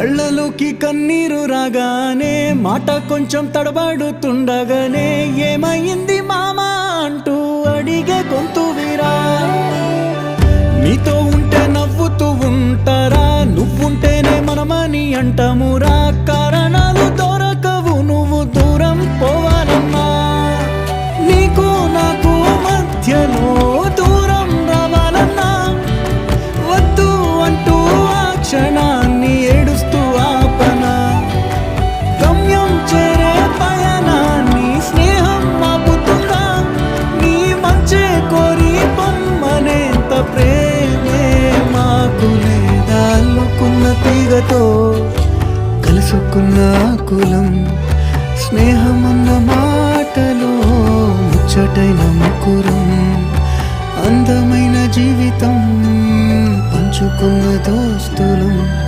కళ్ళలోకి కన్నీరు రాగానే మాట కొంచెం తడబడుతుండగానే ఏమైంది మామా అంటూ అడిగే గొంతు వీరా. నీతో ఉంటే నవ్వుతూ ఉంటారా, నువ్వుంటేనే మనమని అంటామురా. కారణాలు దొరకవు నువ్వు దూరం పోవాలన్నా, నీకు నాకు మధ్యలో దూరం రావాలన్నా. వద్దు అంటూ ఆ క్షణాన్ని ఏడుస్తూ ఆపనా. గమ్యం చేరే పయనాన్ని స్నేహం ఆపుతుందా. నీ మంచే కోరి పొమ్మనేంత ప్రేమే మాకు లేదా. అల్లుకున్న తీగతో కలుసుకున్న కులం, స్నేహమన్న మాటలో ముచ్చటైన ముకురం. అందమైన జీవితం పంచుకున్న దోస్తులం.